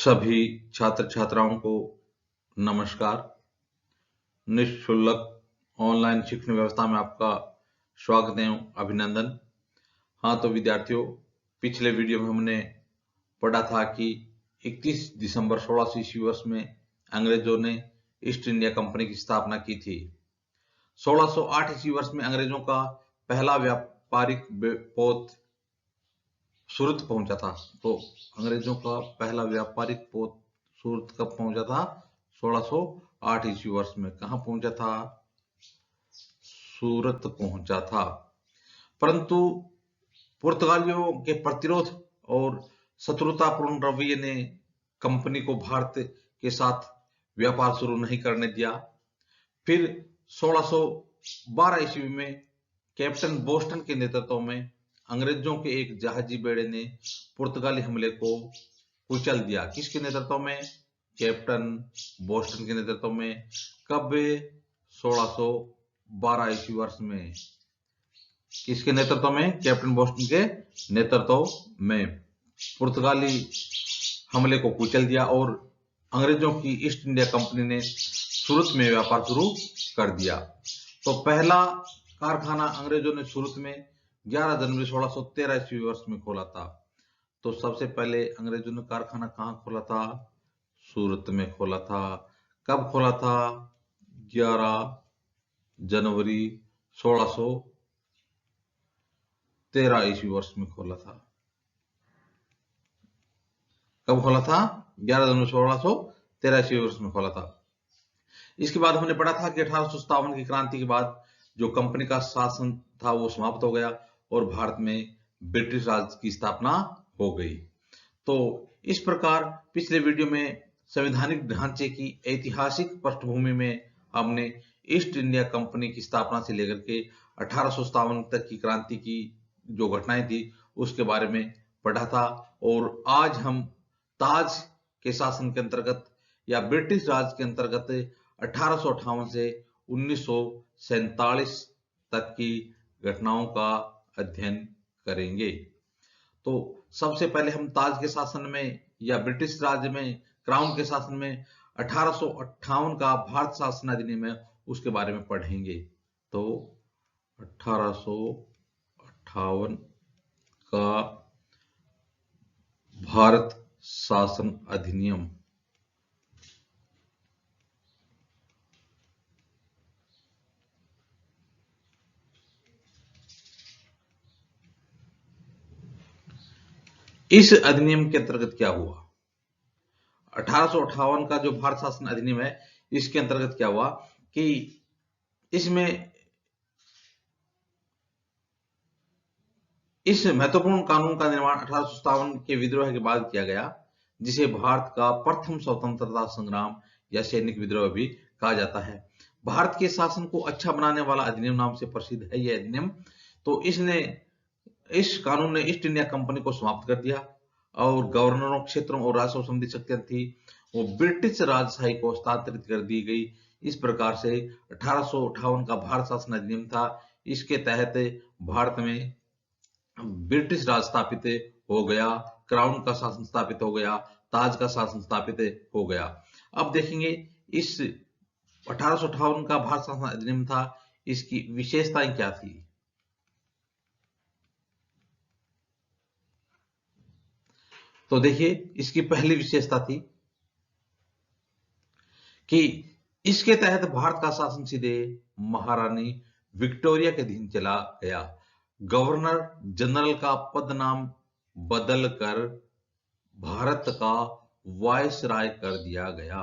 सभी छात्र छात्राओं को नमस्कार। निःशुल्क ऑनलाइन शिक्षण व्यवस्था में आपका स्वागत एवं अभिनंदन। हाँ तो विद्यार्थियों, पिछले वीडियो में हमने पढ़ा था कि 31 दिसंबर 1600 ईस्वी वर्ष में अंग्रेजों ने ईस्ट इंडिया कंपनी की स्थापना की थी। 1608 ईस्वी वर्ष में अंग्रेजों का पहला व्यापारिक पोत सूरत पहुंचा था। तो अंग्रेजों का पहला व्यापारिक पोत सूरत कब पहुंचा था? 1608 ईस्वी वर्ष में। कहां पहुंचा था? सूरत पहुंचा था। परंतु पुर्तगालियों के प्रतिरोध और शत्रुतापूर्ण रवैये ने कंपनी को भारत के साथ व्यापार शुरू नहीं करने दिया। फिर 1612 ईस्वी में कैप्टन बोस्टन के नेतृत्व में अंग्रेजों के एक जहाजी बेड़े ने पुर्तगाली हमले को कुचल दिया। किसके नेतृत्व में? कैप्टन बोस्टन के नेतृत्व में। कब? 1612 ईस्वी वर्ष में। किसके नेतृत्व में? कैप्टन बोस्टन के नेतृत्व में पुर्तगाली हमले को कुचल दिया और अंग्रेजों की ईस्ट इंडिया कंपनी ने सूरत में व्यापार शुरू कर दिया। तो पहला कारखाना अंग्रेजों ने सूरत में 11 जनवरी 1613 ईस्वी वर्ष में खोला था। तो सबसे पहले अंग्रेजों ने कारखाना कहां खोला था? सूरत में खोला था। कब खोला था? 11 जनवरी 1613 ईस्वी वर्ष में खोला था। कब खोला था? 11 जनवरी 1613 ईस्वी वर्ष में खोला था। इसके बाद हमने पढ़ा था कि 1857 की क्रांति के बाद जो कंपनी का शासन था वो समाप्त हो गया और भारत में ब्रिटिश राज की स्थापना हो गई। तो इस प्रकार पिछले वीडियो में संवैधानिक ढांचे की ऐतिहासिक पृष्ठभूमि में हमने ईस्ट इंडिया कंपनी की स्थापना से लेकर के 1857 तक की क्रांति की जो घटनाएं थी उसके बारे में पढ़ा था। और आज हम ताज के शासन के अंतर्गत या ब्रिटिश राज के अंतर्गत 1858 से 1947 तक की घटनाओं का अध्ययन करेंगे। तो सबसे पहले हम ताज के शासन में या ब्रिटिश राज में क्राउन के शासन में 1858 का भारत शासन अधिनियम है उसके बारे में पढ़ेंगे। तो 1858 का भारत शासन अधिनियम इस अधिनियम के अंतर्गत क्या हुआ? 1858 का जो भारत शासन अधिनियम है इसके अंतर्गत क्या हुआ कि इसमें इस महत्वपूर्ण कानून का निर्माण 1857 के विद्रोह के बाद किया गया, जिसे भारत का प्रथम स्वतंत्रता संग्राम या सैनिक विद्रोह भी कहा जाता है। भारत के शासन को अच्छा बनाने वाला अधिनियम नाम से प्रसिद्ध है यह अधिनियम। तो इस कानून ने ईस्ट इंडिया कंपनी को समाप्त कर दिया और गवर्नरों, क्षेत्रों और राजस्व संबंधी शक्तियां थी वो ब्रिटिश राजशाही को हस्तांतरित कर दी गई। इस प्रकार से 1858 का भारत शासन अधिनियम था। इसके तहत भारत में ब्रिटिश राज स्थापित हो गया, क्राउन का शासन स्थापित हो गया, ताज का शासन स्थापित हो गया। अब देखेंगे इस 1858 का भारत शासन अधिनियम था, इसकी विशेषताएं क्या थी? तो देखिए इसकी पहली विशेषता थी कि इसके तहत भारत का शासन सीधे महारानी विक्टोरिया के अधीन चला गया। गवर्नर जनरल का पद नाम बदलकर भारत का वायसराय कर दिया गया।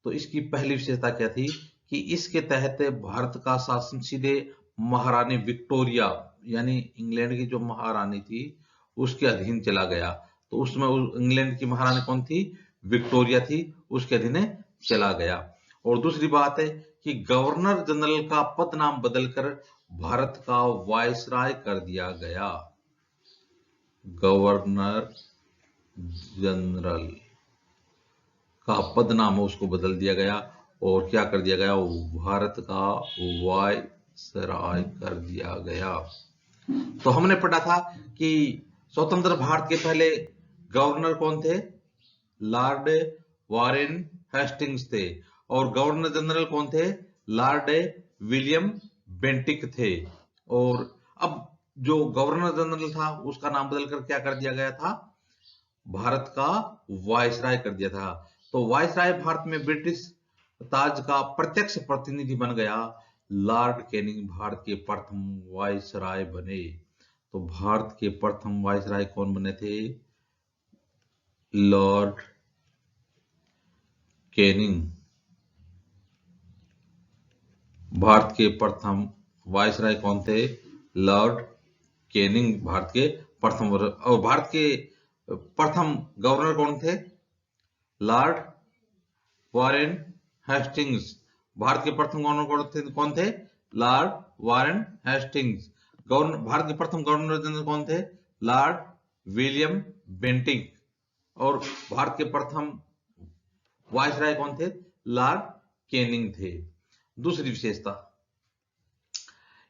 तो इसकी पहली विशेषता क्या थी कि इसके तहत भारत का शासन सीधे महारानी विक्टोरिया यानी इंग्लैंड की जो महारानी थी उसके अधीन चला गया। तो उसमें इंग्लैंड की महारानी कौन थी? विक्टोरिया थी, उसके अधीन चला गया। और दूसरी बात है कि गवर्नर जनरल का पद नाम बदलकर भारत का वायसराय कर दिया गया। गवर्नर जनरल का पद नाम है उसको बदल दिया गया और क्या कर दिया गया? भारत का वायसराय कर दिया गया। तो हमने पढ़ा था कि स्वतंत्र भारत के पहले गवर्नर कौन थे? लॉर्ड वॉरेन हेस्टिंग्स थे और गवर्नर जनरल कौन थे? लॉर्ड विलियम बेंटिक थे। और अब जो गवर्नर जनरल था उसका नाम बदलकर क्या कर दिया गया था? भारत का वायसराय कर दिया था। तो वायसराय भारत में ब्रिटिश ताज का प्रत्यक्ष प्रतिनिधि बन गया। लॉर्ड कैनिंग भारत के प्रथम वायसराय बने। तो भारत के प्रथम वायसराय कौन बने थे? लॉर्ड कैनिंग भारत के प्रथम वायसराय कौन थे? लॉर्ड कैनिंग भारत के प्रथम। और भारत के प्रथम गवर्नर कौन थे? Lord Warren Hastings. भारत के प्रथम गवर्नर कौन थे? Lord Warren Hastings. भारत के प्रथम गवर्नर जनरल कौन थे? Lord William Bentinck. और भारत के प्रथम वायसराय कौन थे? लॉर्ड कैनिंग थे। दूसरी विशेषता,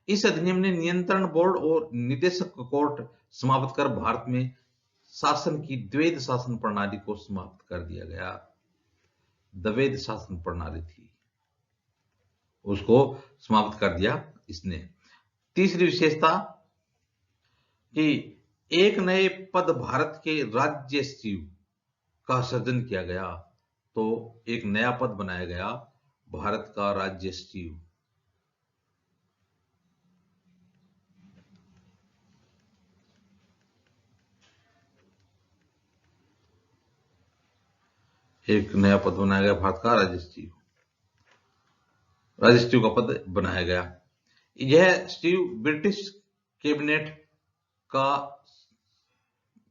इस अधिनियम ने नियंत्रण बोर्ड और निदेशक कोर्ट समाप्त कर भारत में शासन की द्वैध शासन प्रणाली को समाप्त कर दिया गया। द्वैध शासन प्रणाली थी उसको समाप्त कर दिया इसने। तीसरी विशेषता कि एक नए पद भारत के राज्य सचिव का सृजन किया गया। तो एक नया पद बनाया गया, भारत का राज्य सचिव। एक नया पद बनाया गया, भारत का राज्य सचिव। राज्य सचिव का पद बनाया गया। यह सचिव ब्रिटिश कैबिनेट का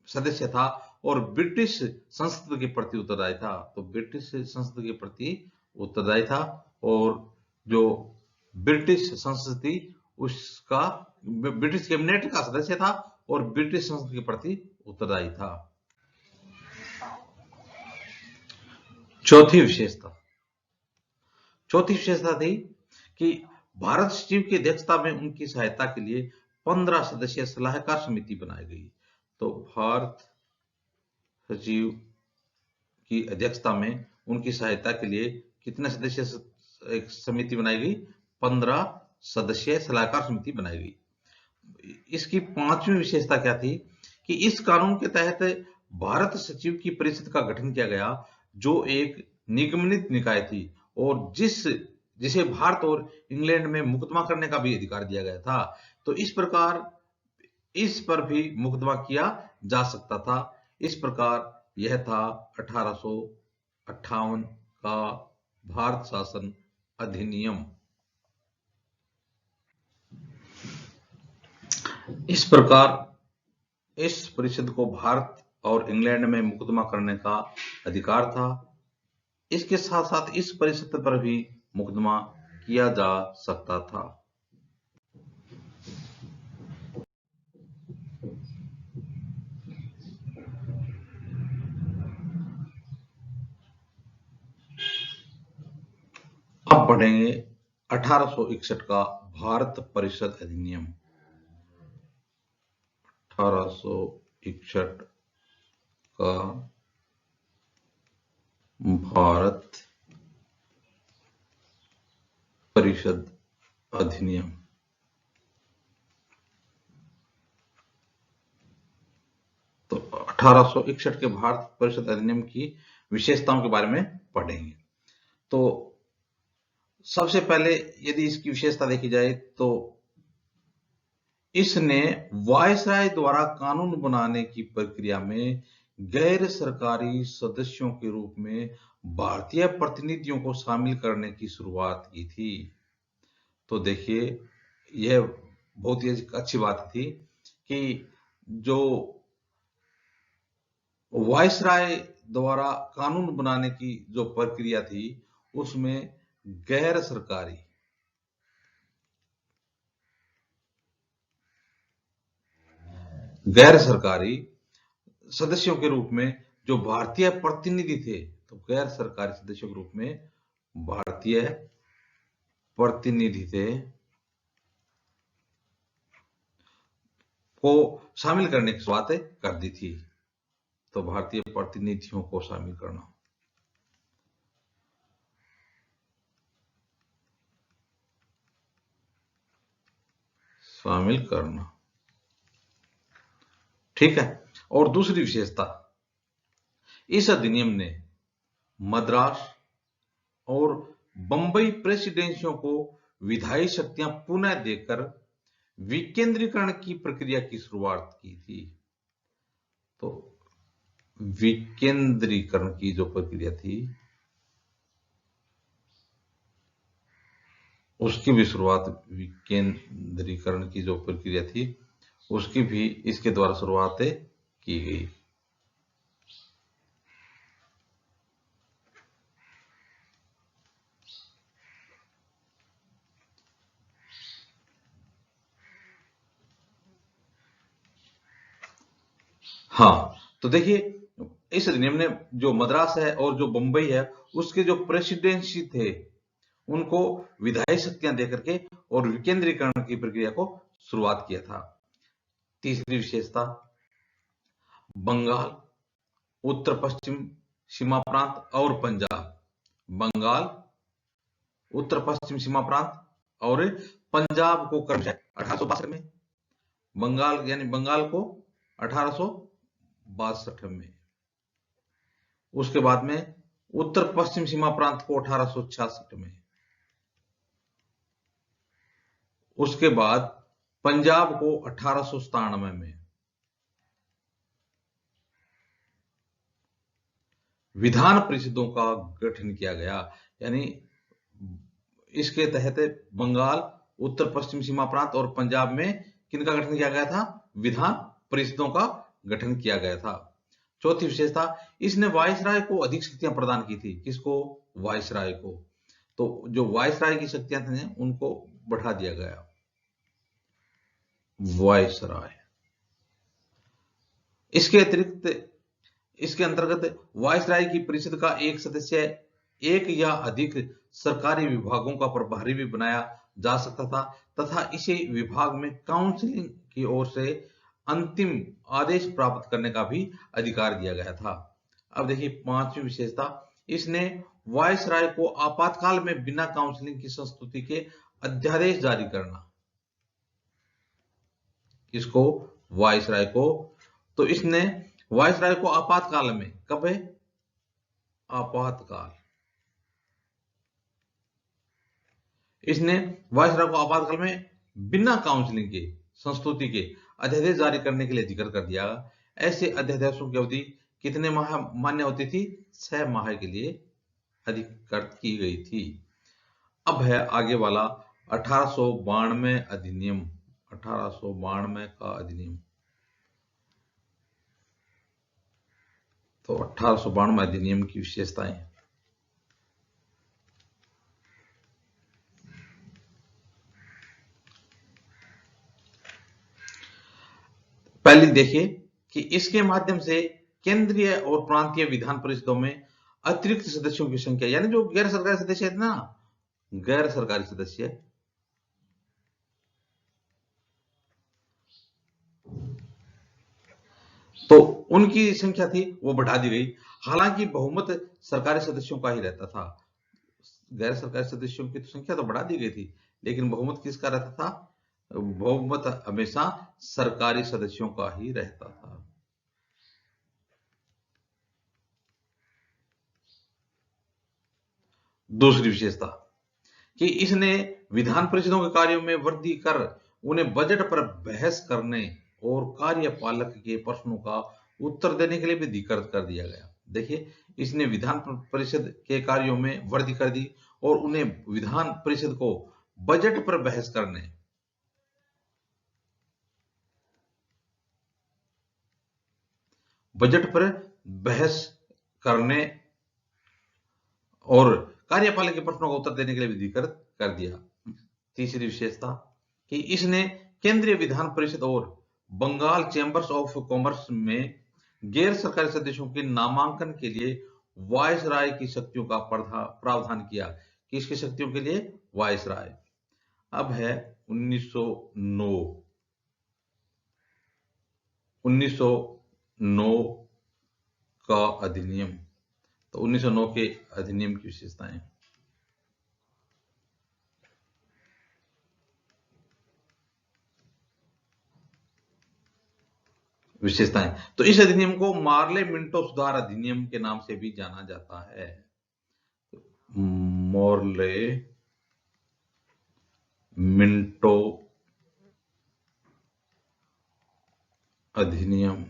सदस्य था और ब्रिटिश संसद के प्रति उत्तरदायी था। तो ब्रिटिश संसद के प्रति उत्तरदायी था और जो ब्रिटिश संसद थी उसका ब्रिटिश कैबिनेट का सदस्य था और ब्रिटिश संसद के प्रति उत्तरदायी था। चौथी विशेषता थी कि भारत सचिव की अध्यक्षता में उनकी सहायता के लिए 15 सदस्यीय सलाहकार समिति बनाई गई। तो भारत सचिव की अध्यक्षता में उनकी सहायता के लिए कितने सदस्य एक समिति बनाई गई? 15 सदस्यीय सलाहकार समिति बनाई गई। इसकी पांचवी विशेषता क्या थी कि इस कानून के तहत भारत सचिव की परिषद का गठन किया गया जो एक निगमित निकाय थी और जिसे भारत और इंग्लैंड में मुकदमा करने का भी अधिकार दिया गया था। तो इस प्रकार इस पर भी मुकदमा किया जा सकता था। इस प्रकार यह था 1858 का भारत शासन अधिनियम। इस प्रकार इस परिषद को भारत और इंग्लैंड में मुकदमा करने का अधिकार था। इसके साथ साथ इस परिषद पर भी मुकदमा किया जा सकता था। अब पढ़ेंगे 1861 का भारत परिषद अधिनियम। 1861 का भारत परिषद अधिनियम। तो 1861 के भारत परिषद अधिनियम की विशेषताओं के बारे में पढ़ेंगे। तो सबसे पहले यदि इसकी विशेषता देखी जाए तो इसने वायसराय द्वारा कानून बनाने की प्रक्रिया में गैर सरकारी सदस्यों के रूप में भारतीय प्रतिनिधियों को शामिल करने की शुरुआत की थी। तो देखिए यह बहुत ही अच्छी बात थी कि जो वायसराय द्वारा कानून बनाने की जो प्रक्रिया थी उसमें गैर सरकारी सदस्यों के रूप में जो भारतीय प्रतिनिधि थे, तो गैर सरकारी सदस्यों के रूप में भारतीय प्रतिनिधि थे को शामिल करने की शुरुआत कर दी थी। तो भारतीय प्रतिनिधियों को शामिल करना। शामिल करना, ठीक है। और दूसरी विशेषता, इस अधिनियम ने मद्रास और बंबई प्रेसिडेंसियों को विधायी शक्तियां पुनः देकर विकेंद्रीकरण की प्रक्रिया की शुरुआत की थी। तो विकेंद्रीकरण की जो प्रक्रिया थी उसकी भी शुरुआत, विकेंद्रीकरण की जो प्रक्रिया थी उसकी भी इसके द्वारा शुरुआत की गई। हाँ, तो देखिए इस अधिनियम ने जो मद्रास है और जो बंबई है उसके जो प्रेसिडेंसी थे उनको विधायी शक्तियां देकर के और विकेंद्रीकरण की प्रक्रिया को शुरुआत किया था। तीसरी विशेषता, बंगाल, उत्तर पश्चिम सीमा प्रांत और पंजाब, बंगाल, उत्तर पश्चिम सीमा प्रांत और पंजाब को क्रमशः 1862 में, बंगाल यानी बंगाल को 1862 में, उसके बाद में उत्तर पश्चिम सीमा प्रांत को 1866 में, उसके बाद पंजाब को 1897 में। विधान परिषदों का गठन किया गया, यानी इसके तहत बंगाल, उत्तर पश्चिम सीमा प्रांत और पंजाब में किनका गठन किया गया था? विधान परिषदों का गठन किया गया था। चौथी विशेषता, इसने वायसराय को अधिक शक्तियां प्रदान की थी। किसको? वायसराय को। तो जो वायसराय की शक्तियां थी उनको बढ़ा दिया गया। वायसराय, इसके अतिरिक्त इसके अंतर्गत वायसराय की परिषद का एक सदस्य एक या अधिक सरकारी विभागों का प्रभारी भी बनाया जा सकता था तथा इसे विभाग में काउंसिल की ओर से अंतिम आदेश प्राप्त करने का भी अधिकार दिया गया था। अब देखिए पांचवी विशेषता, इसने वायसराय को आपातकाल में बिना काउंसिलिंग की संस्तुति के अध्यादेश जारी करना। इसको वायसराय को, तो इसने वायसराय को आपातकाल में, कब है? आपातकाल, इसने वायसराय को आपातकाल में बिना काउंसिलिंग के संस्तुति के अध्यादेश जारी करने के लिए अधिकार कर दिया। ऐसे अध्यादेशों की अवधि कितने माह मान्य होती थी? 6 माह के लिए अधिकृत की गई थी। अब है आगे वाला 1892 अधिनियम, 1892 का अधिनियम। तो 1892 अधिनियम की विशेषताएं, पहले देखिए कि इसके माध्यम से केंद्रीय और प्रांतीय विधान परिषदों में अतिरिक्त सदस्यों की संख्या, यानी जो गैर सरकारी सदस्य थे ना, गैर सरकारी सदस्य, तो उनकी संख्या थी वो बढ़ा दी गई। हालांकि बहुमत सरकारी सदस्यों का ही रहता था। गैर सरकारी सदस्यों की तो संख्या तो बढ़ा दी गई थी, लेकिन बहुमत किसका रहता था? बहुमत हमेशा सरकारी सदस्यों का ही रहता था। दूसरी विशेषता कि इसने विधान परिषदों के कार्यों में वृद्धि कर उन्हें बजट पर बहस करने और कार्यपालक के प्रश्नों का उत्तर देने के लिए भी अधिकृत कर दिया गया। देखिए इसने विधान परिषद के कार्यों में वृद्धि कर दी और उन्हें विधान परिषद को बजट पर बहस करने, बजट पर बहस करने और कार्यपालक के प्रश्नों का उत्तर देने के लिए अधिकृत कर दिया। तीसरी विशेषता कि इसने केंद्रीय विधान परिषद और बंगाल चैंबर्स ऑफ कॉमर्स में गैर सरकारी सदस्यों के नामांकन के लिए वायसराय की शक्तियों का प्रावधान किया। किसकी शक्तियों के लिए? वायसराय। अब है 1909 का अधिनियम। तो 1909 के अधिनियम की विशेषताएं। तो इस अधिनियम को मार्ले मिंटो सुधार अधिनियम के नाम से भी जाना जाता है। मार्ले मिंटो अधिनियम।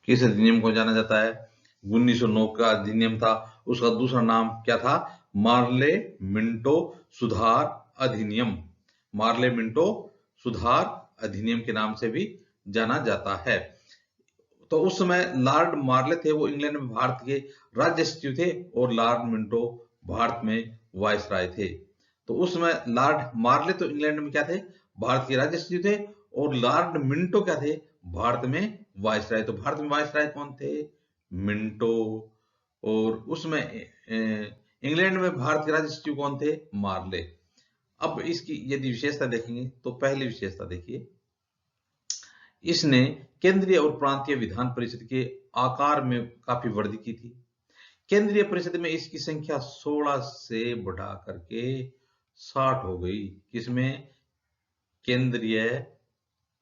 किस अधिनियम को जाना जाता है? 1909 का अधिनियम था, उसका दूसरा नाम क्या था? मार्ले मिंटो सुधार अधिनियम। मार्ले मिंटो सुधार अधिनियम के नाम से भी जाना जाता है। तो उस समय लॉर्ड मार्ले थे, वो इंग्लैंड में भारत के राज्य सचिव थे, और लॉर्ड मिंटो भारत में वायसराय थे। तो उस समय लॉर्ड मार्ले तो इंग्लैंड में क्या थे? भारत के राज्य सचिव थे, और लॉर्ड मिंटो क्या थे? भारत में वायसराय। तो भारत में वायसराय कौन थे? मिंटो। और उसमें इंग्लैंड में भारत के राज्य सचिव कौन थे? मार्ले। अब इसकी यदि विशेषता देखेंगे तो पहली विशेषता देखिए, इसने केंद्रीय और प्रांतीय विधान परिषद के आकार में काफी वृद्धि की थी। केंद्रीय परिषद में इसकी संख्या 16 से बढ़ा करके 60 हो गई। किसमें? केंद्रीय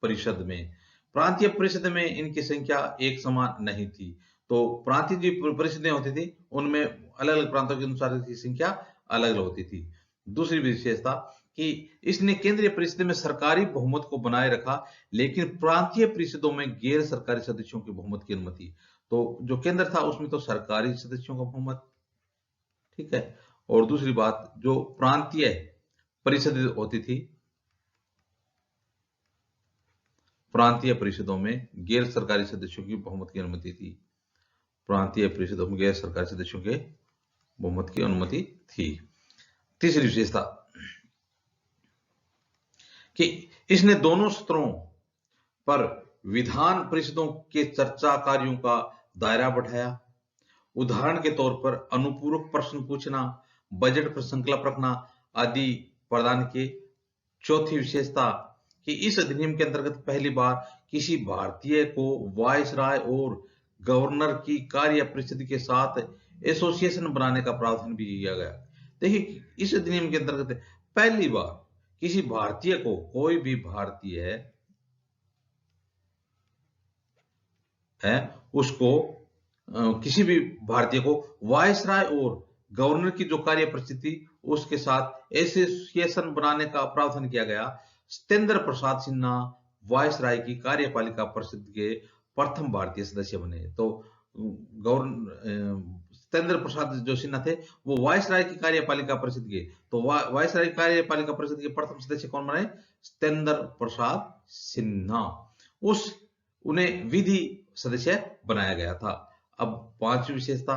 परिषद में। प्रांतीय परिषद में इनकी संख्या एक समान नहीं थी। तो प्रांतीय जो परिषदें होती थी उनमें अलग अलग प्रांतों के अनुसार इसकी संख्या अलग अलग होती थी। दूसरी विशेषता कि इसने केंद्रीय परिषद में सरकारी बहुमत को बनाए रखा, लेकिन प्रांतीय परिषदों में गैर सरकारी सदस्यों की बहुमत की अनुमति। तो जो केंद्र था उसमें तो सरकारी सदस्यों का बहुमत, ठीक है। और दूसरी बात, जो प्रांतीय परिषद होती थी, प्रांतीय परिषदों में गैर सरकारी सदस्यों की बहुमत की अनुमति थी। प्रांतीय परिषदों में गैर सरकारी सदस्यों के बहुमत की अनुमति थी। तीसरी विशेषता कि इसने दोनों स्तरों पर विधान परिषदों के चर्चा कार्यों का दायरा बढ़ाया। उदाहरण के तौर पर अनुपूरक प्रश्न पूछना, बजट पर संकल्प रखना आदि प्रदान किए। चौथी विशेषता कि इस अधिनियम के अंतर्गत पहली बार किसी भारतीय को वायसराय और गवर्नर की कार्य परिषद के साथ एसोसिएशन बनाने का प्रावधान भी किया गया। देखिए, इस अधिनियम के अंतर्गत पहली बार किसी भारतीय को, कोई भी भारतीय है उसको, किसी भी भारतीय को वायसराय और गवर्नर की जो कार्य परिषद उसके साथ एसोसिएशन बनाने का प्रावधान किया गया। सत्येंद्र प्रसाद सिन्हा वायसराय की कार्यपालिका परिषद के प्रथम भारतीय सदस्य बने। तो सत्येंद्र प्रसाद जो सिन्हा थे वो वायसराय की कार्यपालिका परिषद के, तो वायसराय कार्यपालिका परिषद के प्रथम सदस्य कौन बने? सत्येंद्र प्रसाद सिन्हा। उन्हें विधि सदस्य बनाया गया था। अब पांचवी विशेषता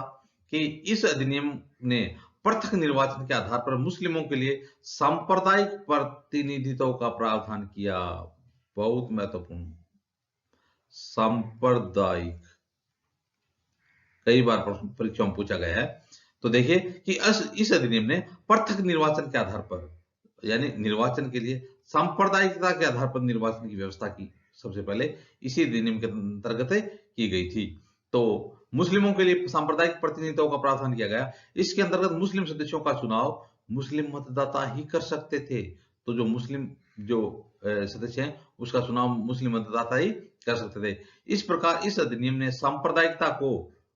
कि इस अधिनियम ने पृथक निर्वाचन के आधार पर मुस्लिमों के लिए सांप्रदायिक प्रतिनिधित्व का प्रावधान किया। बहुत महत्वपूर्ण, सांप्रदायिक, कई बार परीक्षा में पूछा गया है। तो देखिए कि इस अधिनियम ने पृथक निर्वाचन के आधार पर, यानी निर्वाचन के लिए सांप्रदायिकता के आधार पर निर्वाचन की व्यवस्था की सबसे पहले इसी अधिनियम के अंतर्गत की गई थी। तो मुस्लिमों के लिए सांप्रदायिक प्रतिनिधित्व का प्रावधान किया गया। इसके अंतर्गत मुस्लिम सदस्यों का चुनाव मुस्लिम मतदाता ही कर सकते थे। तो जो मुस्लिम जो सदस्य हैं उसका चुनाव मुस्लिम मतदाता ही कर सकते थे। इस प्रकार इस अधिनियम ने सांप्रदायिकता को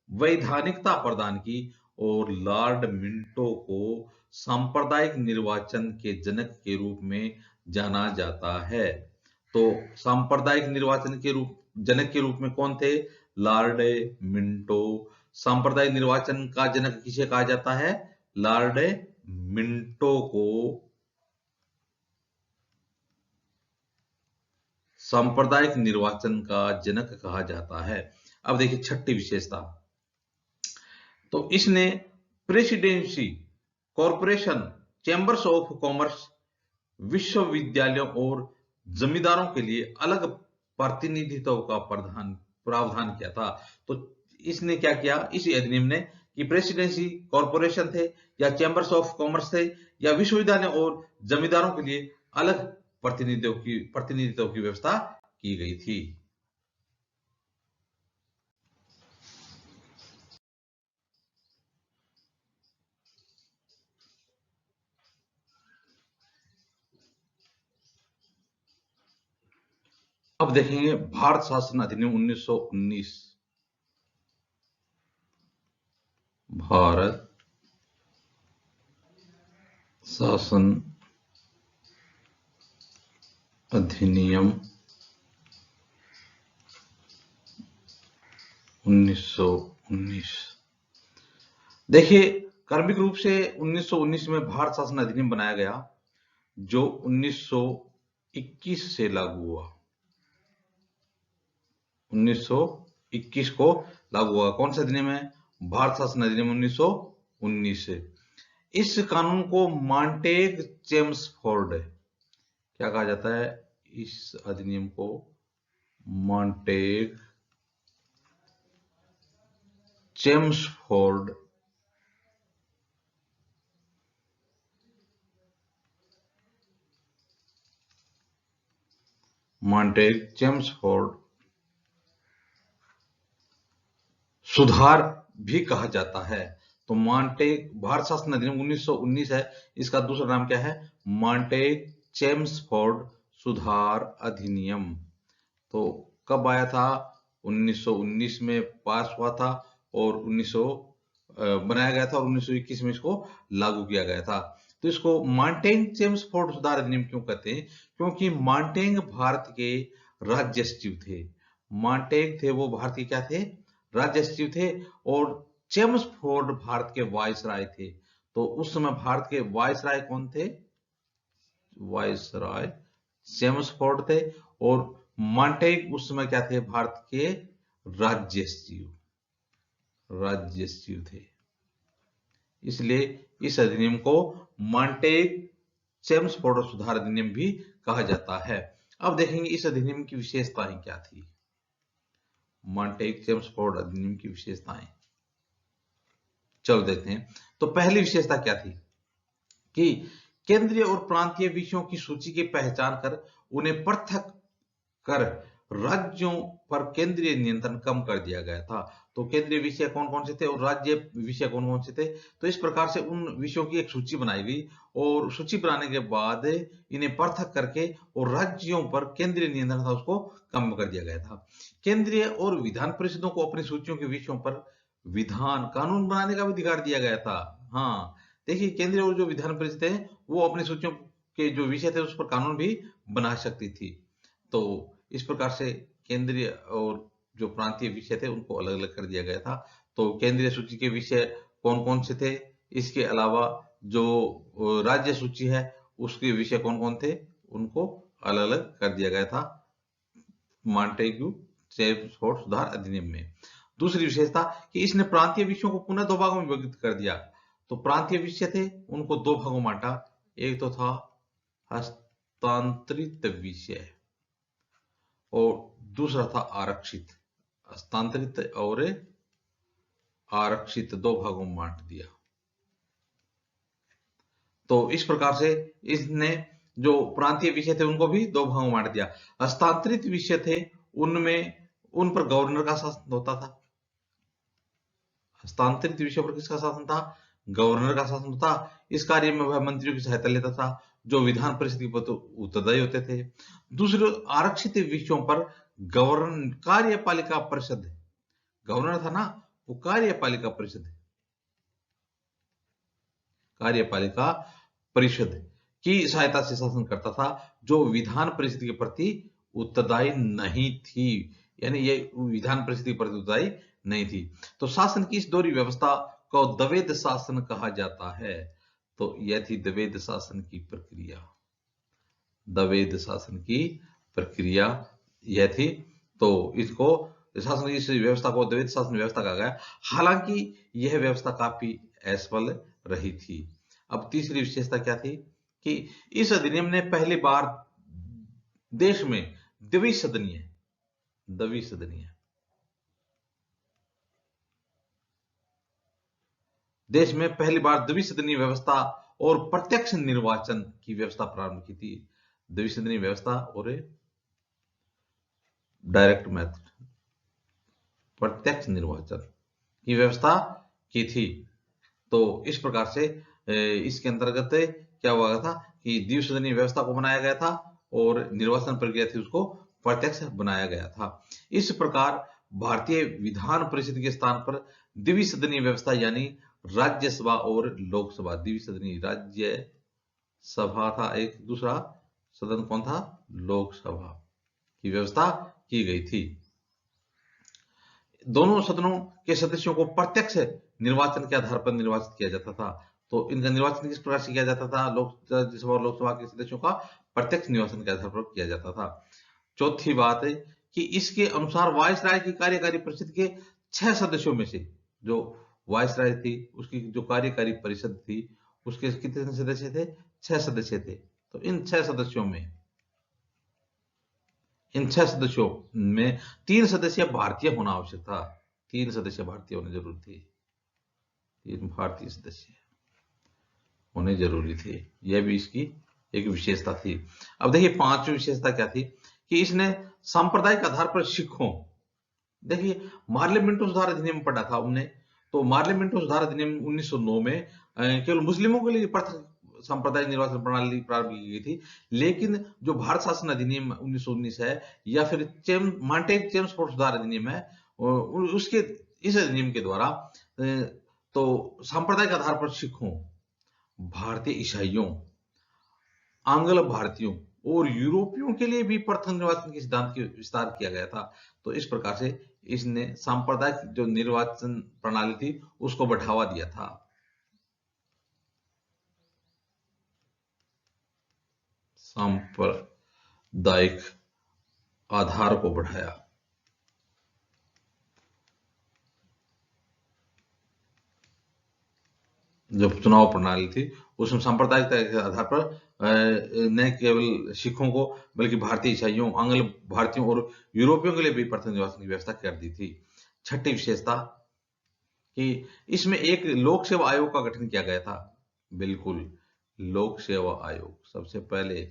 वैधानिकता प्रदान की और लॉर्ड मिंटो को सांप्रदायिक निर्वाचन के जनक के रूप में जाना जाता है। तो सांप्रदायिक निर्वाचन के जनक के रूप में कौन थे? Lord Minto. सांप्रदायिक निर्वाचन का जनक किसे कहा जाता है? लॉर्ड मिंटो को सांप्रदायिक निर्वाचन का जनक कहा जाता है। अब देखिए छठी विशेषता, तो इसने presidency, corporation, chambers of commerce, विश्वविद्यालयों और जमींदारों के लिए अलग प्रतिनिधित्व का प्रावधान किया था। तो इसने क्या किया इस अधिनियम ने कि प्रेसिडेंसी, कॉरपोरेशन थे या चैंबर्स ऑफ कॉमर्स थे या विश्वविद्यालय और जमींदारों के लिए अलग प्रतिनिधित्व की व्यवस्था की गई थी। अब देखेंगे भारत शासन अधिनियम 1919। भारत शासन अधिनियम 1919। देखिए, क्रमिक रूप से 1919 में भारत शासन अधिनियम बनाया गया, जो 1921 से लागू हुआ। 1921 को लागू हुआ। कौन सा अधिनियम है? भारत शासन अधिनियम 1919 से। इस कानून को मॉन्टेग चेम्सफोर्ड, क्या कहा जाता है? इस अधिनियम को मॉन्टेग चेम्सफोर्ड सुधार भी कहा जाता है। तो मॉन्टेग भारत शासन अधिनियम 1919 है, इसका दूसरा नाम क्या है? मॉन्टेग चेम्सफोर्ड सुधार अधिनियम। तो कब आया था? 1919 में पास हुआ था और 1900 बनाया गया था और 1921 में इसको लागू किया गया था। तो इसको मॉन्टेग चेम्सफोर्ड सुधार अधिनियम क्यों कहते हैं? क्योंकि मॉन्टेग भारत के राज्य सचिव थे। मॉन्टेग थे वो भारत के क्या थे? राज्य सचिव थे। और चेम्सफोर्ड भारत के वायसराय थे। तो उस समय भारत के वायसराय कौन थे? वायसराय चेम्सफोर्ड थे। और मॉन्टेग उस समय क्या थे? भारत के राज्य सचिव थे। इसलिए इस अधिनियम को मॉन्टेग चेम्सफोर्ड सुधार अधिनियम भी कहा जाता है। अब देखेंगे इस अधिनियम की विशेषताएं क्या थी। मॉन्टेग चेम्सफोर्ड अधिनियम की विशेषताएं चलो देखते हैं। तो पहली विशेषता क्या थी कि केंद्रीय और प्रांतीय विषयों की सूची की पहचान कर उन्हें पृथक कर राज्यों पर केंद्रीय नियंत्रण कम कर दिया गया था। तो केंद्रीय विषय कौन कौन से थे और राज्य विषय कौन कौन से थे? तो इस प्रकार से उन विषयों की एक सूची बनाई गई और सूची बनाने के बाद इन्हें पृथक करके और राज्यों पर केंद्रीय नियंत्रण था उसको कम कर दिया गया था। केंद्रीय और विधान परिषदों को अपनी सूचियों के विषयों पर विधान कानून बनाने का भी अधिकार दिया गया था। हाँ, देखिए, केंद्रीय और जो विधान परिषद है वो अपनी सूचियों के जो विषय थे उस पर कानून भी बना सकती थी। तो इस प्रकार से केंद्रीय और जो प्रांतीय विषय थे उनको अलग अलग कर दिया गया था। तो केंद्रीय सूची के विषय कौन कौन से थे? इसके अलावा जो राज्य सूची है उसके विषय कौन कौन थे उनको अलग अलग कर दिया गया था मॉन्टेग्यू चेम्सफोर्ड सुधार अधिनियम में। दूसरी विशेषता कि इसने प्रांतीय विषयों को पुनः दो भागों में विभाजित कर दिया। तो प्रांतीय विषय थे उनको दो भागों में बांटा। एक तो था हस्तांतरित विषय और दूसरा था आरक्षित। हस्तांतरित और आरक्षित दो भागों में बांट दिया। तो इस प्रकार से इसने जो प्रांतीय विषय थे उनको भी दो भागों में बांट दिया। हस्तांतरित विषय थे उनमें उन पर गवर्नर का शासन होता था। हस्तांतरित विषय पर किसका शासन था? गवर्नर का शासन था। इस कार्य में वह मंत्रियों की सहायता लेता था जो विधान परिषद के प्रति उत्तरदायी होते थे। दूसरे आरक्षित विषयों पर गवर्नर कार्यपालिका परिषद, गवर्नर था ना, वो कार्यपालिका परिषद की सहायता से शासन करता था जो विधान परिषद के प्रति उत्तरदायी नहीं थी। यानी ये विधान परिषद के प्रति उत्तरदायी नहीं थी। तो शासन की इस दोहरी व्यवस्था को द्वैध शासन कहा जाता है। तो यह थी द्वैध शासन की प्रक्रिया। द्वैध शासन की प्रक्रिया यह थी। तो इसको शासन की इस व्यवस्था को द्वैध शासन व्यवस्था कहा गया। हालांकि यह व्यवस्था काफी असफल रही थी। अब तीसरी विशेषता क्या थी कि इस अधिनियम ने पहली बार देश में द्विसदनीय देश में पहली बार द्विसदनीय व्यवस्था और प्रत्यक्ष निर्वाचन की व्यवस्था प्रारंभ की थी। द्विसदनीय व्यवस्था और डायरेक्ट मेथड, प्रत्यक्ष निर्वाचन की व्यवस्था की थी। तो इस प्रकार से इसके अंतर्गत क्या हुआ था कि द्विसदनीय व्यवस्था को बनाया गया था और निर्वाचन प्रक्रिया थी उसको प्रत्यक्ष बनाया गया था। इस प्रकार भारतीय विधान परिषद के स्थान पर द्विसदनीय व्यवस्था यानी राज्यसभा और लोकसभा, द्विसदनीय राज्य सभा था एक, दूसरा सदन कौन था, लोकसभा की व्यवस्था की गई थी। दोनों सदनों के सदस्यों को प्रत्यक्ष निर्वाचन के आधार पर निर्वाचित किया जाता था। तो इनका निर्वाचन किस प्रकार से किया जाता था, राज्यसभा और लोकसभा के सदस्यों का प्रत्यक्ष निर्वाचन के आधार पर किया जाता था। चौथी बात है कि इसके अनुसार वायसराय की कार्यकारी परिषद के 6 सदस्यों में से, जो वायसराय थी उसकी जो कार्यकारी परिषद थी उसके कितने सदस्य थे, 6 सदस्य थे। तो इन 6 सदस्यों में 3 सदस्य भारतीय होना आवश्यक था, 3 सदस्य भारतीय होने जरूरी थे, 3 भारतीय सदस्य होने जरूरी थे। यह भी इसकी एक विशेषता थी। अब देखिए पांचवी विशेषता क्या थी कि इसने सांप्रदायिक आधार पर सिखों, देखिए मार्लियामेंटो सुधार अधिनियम पढ़ा था हमने, तो मार्लियामेंटो सुधार अधिनियम 1909 में केवल मुस्लिमों के लिए सांप्रदायिक निर्वाचन प्रणाली प्रारंभ की गई थी, लेकिन जो भारत शासन अधिनियम 1919 है या फिर मॉन्टेग चेम्सफोर्ड सुधार अधिनियम है, उसके इस अधिनियम के द्वारा तो सांप्रदायिक आधार पर सिखों, भारतीय ईसाइयों, आंग्ल भारतीयों और यूरोपियों के लिए भी प्रथम निर्वाचन के सिद्धांत की विस्तार किया गया था। तो इस प्रकार से इसने सांप्रदायिक जो निर्वाचन प्रणाली थी उसको बढ़ावा दिया था। सांप्रदायिक आधार को बढ़ाया। जो चुनाव प्रणाली थी उसमें सांप्रदायिक के आधार पर न केवल सिखों को बल्कि भारतीय ईसाइयों, आंग्ल भारतीयों और यूरोपियों के लिए भी प्रथम निर्वाचन की व्यवस्था कर दी थी। छठी विशेषता कि इसमें एक लोक सेवा आयोग का गठन किया गया था। बिल्कुल, लोक सेवा आयोग सबसे पहले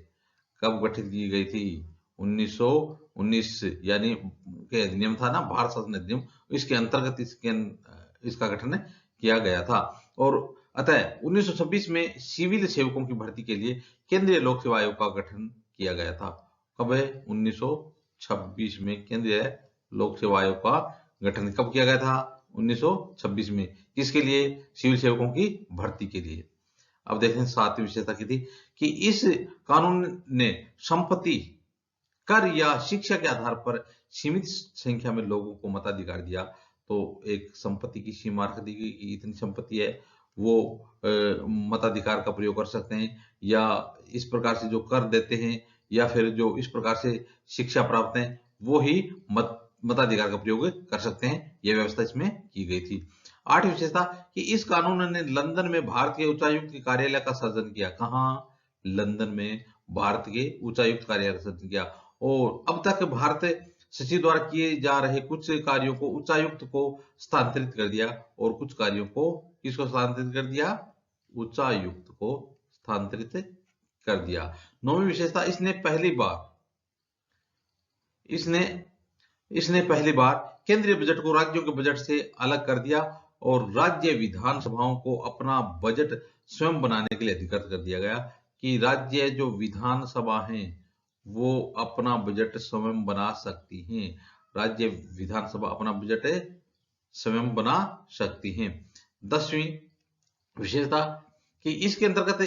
कब गठित की गई थी, 1919 यानी के अधिनियम था ना, भारत शासन अधिनियम, इसके अंतर्गत इसका गठन किया गया था। और अतः 1926 में सिविल सेवकों की भर्ती के लिए केंद्रीय लोक सेवा आयोग का गठन किया गया था। कब है, 1926 में केंद्रीय लोक सेवा आयोग का गठन कब किया गया था, 1926 में, किसके लिए, सिविल सेवकों की भर्ती के लिए। अब देखें सातवीं विशेषता की थी कि इस कानून ने संपत्ति, कर या शिक्षा के आधार पर सीमित संख्या में लोगों को मताधिकार दिया। तो एक संपत्ति की सीमा रख दी गई कि इतनी संपत्ति है वो मताधिकार का प्रयोग कर सकते हैं, या इस प्रकार से जो कर देते हैं या फिर जो इस प्रकार से शिक्षा प्राप्त है वो ही मताधिकार का प्रयोग कर सकते हैं। यह व्यवस्था इसमें की गई थी। आठवीं विशेषता कि इस कानून ने लंदन में भारत के उच्चायुक्त के कार्यालय का सृजन किया। कहाँ, लंदन में भारत के उच्चायुक्त कार्यालय का सृजन किया। और अब तक भारत सचिव द्वारा किए जा रहे कुछ कार्यों को उच्चायुक्त को स्थानांतरित कर दिया, और कुछ कार्यों को किसको स्थानांतरित कर दिया, उच्चायुक्त को स्थानांतरित कर दिया। नौवीं विशेषता इसने पहली बार केंद्रीय बजट को राज्यों के बजट से अलग कर दिया और राज्य विधानसभाओं को अपना बजट स्वयं बनाने के लिए अधिकृत कर दिया गया कि राज्य जो विधानसभा हैं वो अपना बजट स्वयं बना सकती हैं। राज्य विधानसभा अपना बजट स्वयं बना सकती हैं। 10वीं विशेषता कि इसके अंतर्गत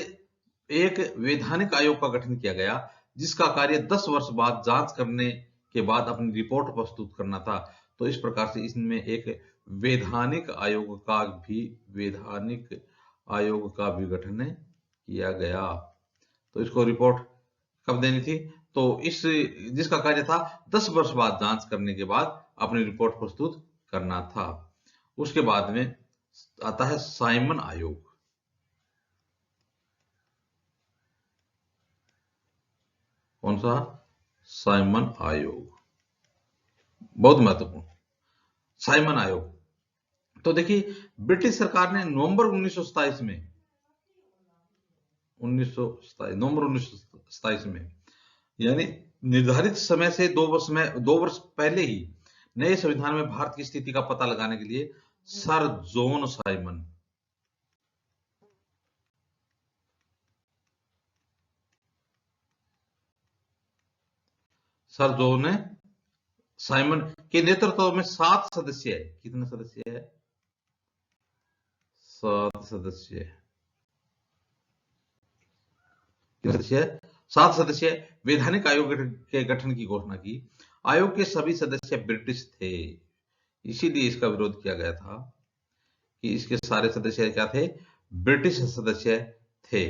एक वैधानिक आयोग का गठन किया गया जिसका कार्य 10 वर्ष बाद जांच करने के बाद अपनी रिपोर्ट प्रस्तुत करना था। तो इस प्रकार से इसमें एक वैधानिक आयोग का भी गठन किया गया। तो इसको रिपोर्ट कब देनी थी, तो इस जिसका कार्य था 10 वर्ष बाद जांच करने के बाद अपनी रिपोर्ट प्रस्तुत करना था। उसके बाद में आता है साइमन आयोग। कौन सा, साइमन आयोग, बहुत महत्वपूर्ण साइमन आयोग। तो देखिए ब्रिटिश सरकार ने नवंबर 1927 में यानी निर्धारित समय से 2 वर्ष पहले ही नए संविधान में भारत की स्थिति का पता लगाने के लिए sir John sir John Simon के नेतृत्व में 7 सदस्य है। कितने सदस्य है? 7 सदस्य। कितने सदस्य? 7 सदस्य वैधानिक आयोग के गठन की घोषणा की। आयोग के सभी सदस्य ब्रिटिश थे, इसीलिए इसका विरोध किया गया था कि इसके सारे सदस्य क्या थे? ब्रिटिश सदस्य थे,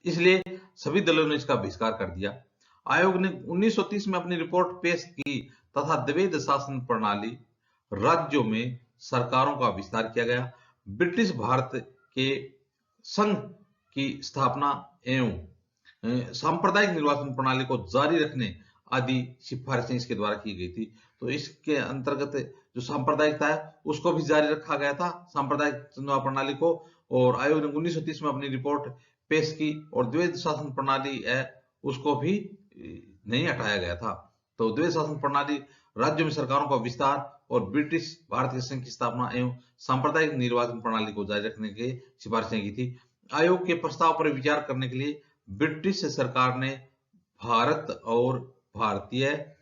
इसलिए सभी दलों ने इसका बहिष्कार कर दिया। आयोग ने 1930 में अपनी रिपोर्ट पेश की तथा द्वैध शासन प्रणाली, राज्यों में सरकारों का विस्तार किया गया। ब्रिटिश भारत के संघ की स्थापना एवं सांप्रदायिक निर्वाचन प्रणाली को जारी रखने आदि सिफारिशें इसके द्वारा की गई थी। तो इसके अंतर्गत जो सांप्रदायिकता है उसको भी जारी रखा गया था, सांप्रदायिक चुनाव प्रणाली को। और आयोग ने 1930 में अपनी रिपोर्ट पेश की और द्वैध शासन प्रणाली है उसको भी नहीं हटाया गया था। तो द्वैध शासन प्रणाली, राज्यों में सरकारों का विस्तार और ब्रिटिश भारत के संघ की स्थापना एवं सांप्रदायिक निर्वाचन प्रणाली को जारी रखने की सिफारिशें की थी। आयोग के प्रस्ताव पर विचार करने के लिए ब्रिटिश सरकार ने भारत और भारतीय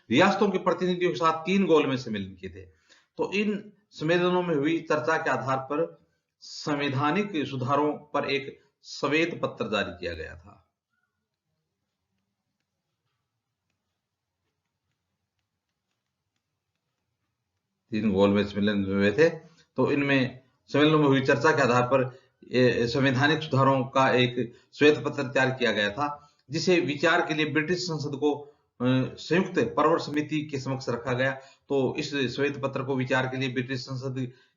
रियासतों के प्रतिनिधियों के साथ 3 गोलमेज सम्मेलन किए थे। तो इन सम्मेलनों में हुई चर्चा के आधार पर संवैधानिक सुधारों पर एक श्वेत पत्र जारी किया गया था। तीन गोलमेज सम्मेलन हुए थे, तो इनमें सम्मेलनों में हुई चर्चा के आधार पर संवैधानिक सुधारों का एक श्वेत पत्र तैयार किया गया था, जिसे विचार के लिए ब्रिटिश संसद को संयुक्त प्रवर समिति के समक्ष रखा गया। तो इस श्वेत पत्र को विचार के लिए ब्रिटिश संसद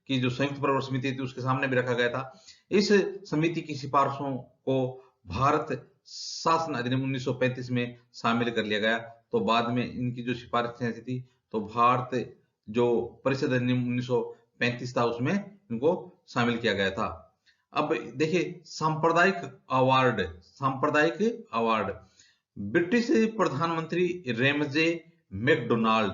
की जो संयुक्त प्रवर समिति थी उसके सामने भी रखा गया था। इस समिति की सिफारिशों को भारत शासन अधिनियम 1935 में शामिल कर लिया गया। तो बाद में इनकी जो सिफारिशें थी, तो भारत जो परिषद अधिनियम 1935 था उसमें इनको शामिल किया गया था। अब देखिए सांप्रदायिक अवार्ड ब्रिटिश प्रधानमंत्री रेमजे मैकडोनाल्ड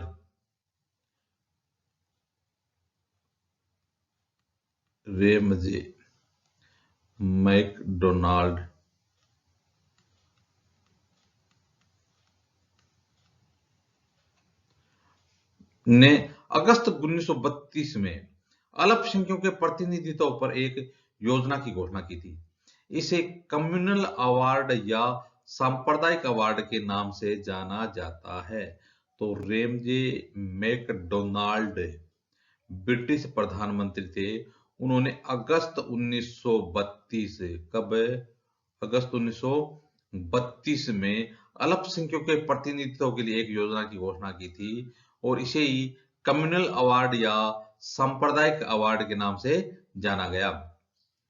ने अगस्त 1932 में अल्पसंख्यकों के प्रतिनिधित्व पर एक योजना की घोषणा की थी। इसे कम्युनल अवार्ड या सांप्रदायिक अवार्ड के नाम से जाना जाता है। तो रेमजे मैकडोनाल्ड ब्रिटिश प्रधानमंत्री थे। उन्होंने अगस्त 1932 कब? अगस्त 1932 में अल्पसंख्यकों के प्रतिनिधित्व के लिए एक योजना की घोषणा की थी और इसे ही कम्युनल अवार्ड या सांप्रदायिक अवार्ड के नाम से जाना गया।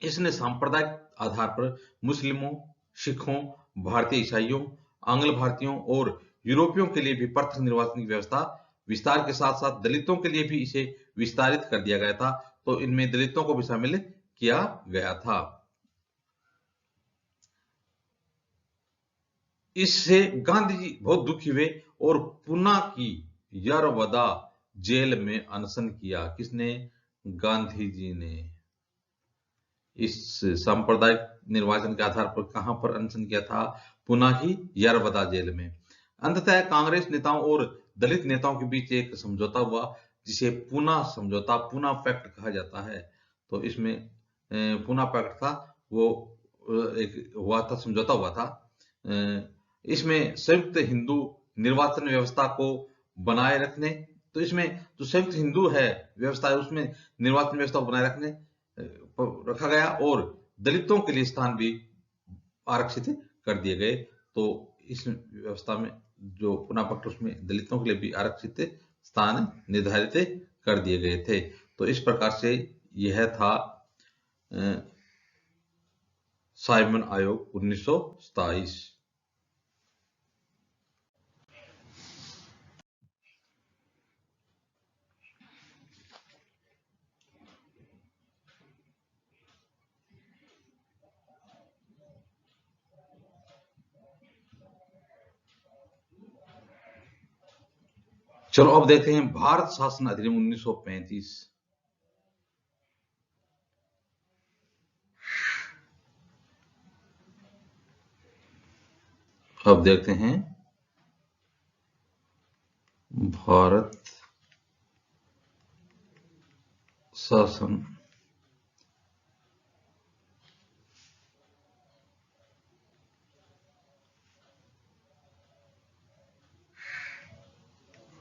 इसने सांप्रदायिक आधार पर मुस्लिमों, सिखों, भारतीय ईसाइयों, आंग्ल भारतीयों और यूरोपियों के लिए भी पृथक निर्वाचन की व्यवस्था विस्तार के साथ साथ दलितों के लिए भी इसे विस्तारित कर दिया गया था। तो इनमें दलितों को भी शामिल किया गया था। इससे गांधी जी बहुत दुखी हुए और पुणे की यरवदा जेल में अनशन किया। किसने? गांधी जी ने। इस सांप्रदायिक निर्वाचन के आधार पर कहां पर अनशन किया था? पुणे की यरवदा जेल में। अंततः कांग्रेस नेताओं और दलित नेताओं के बीच एक समझौता हुआ जिसे पुणे समझौता, पुणे पैक्ट कहा जाता है। तो इसमें पुणे पैक्ट था, वो एक हुआ था, समझौता हुआ था। इसमें संयुक्त हिंदू निर्वाचन व्यवस्था को बनाए रखने, तो इसमें जो संयुक्त हिंदू है व्यवस्था है उसमें निर्वाचन व्यवस्था को बनाए रखने रखा गया और दलितों के लिए स्थान भी आरक्षित कर दिए गए। तो इस व्यवस्था में जो पुणे पैक्ट उसमें दलितों के लिए भी आरक्षित स्थान निर्धारित कर दिए गए थे। तो इस प्रकार से यह था साइमन आयोग 1927। चलो अब देखते हैं भारत शासन अधिनियम 1935। अब देखते हैं भारत शासन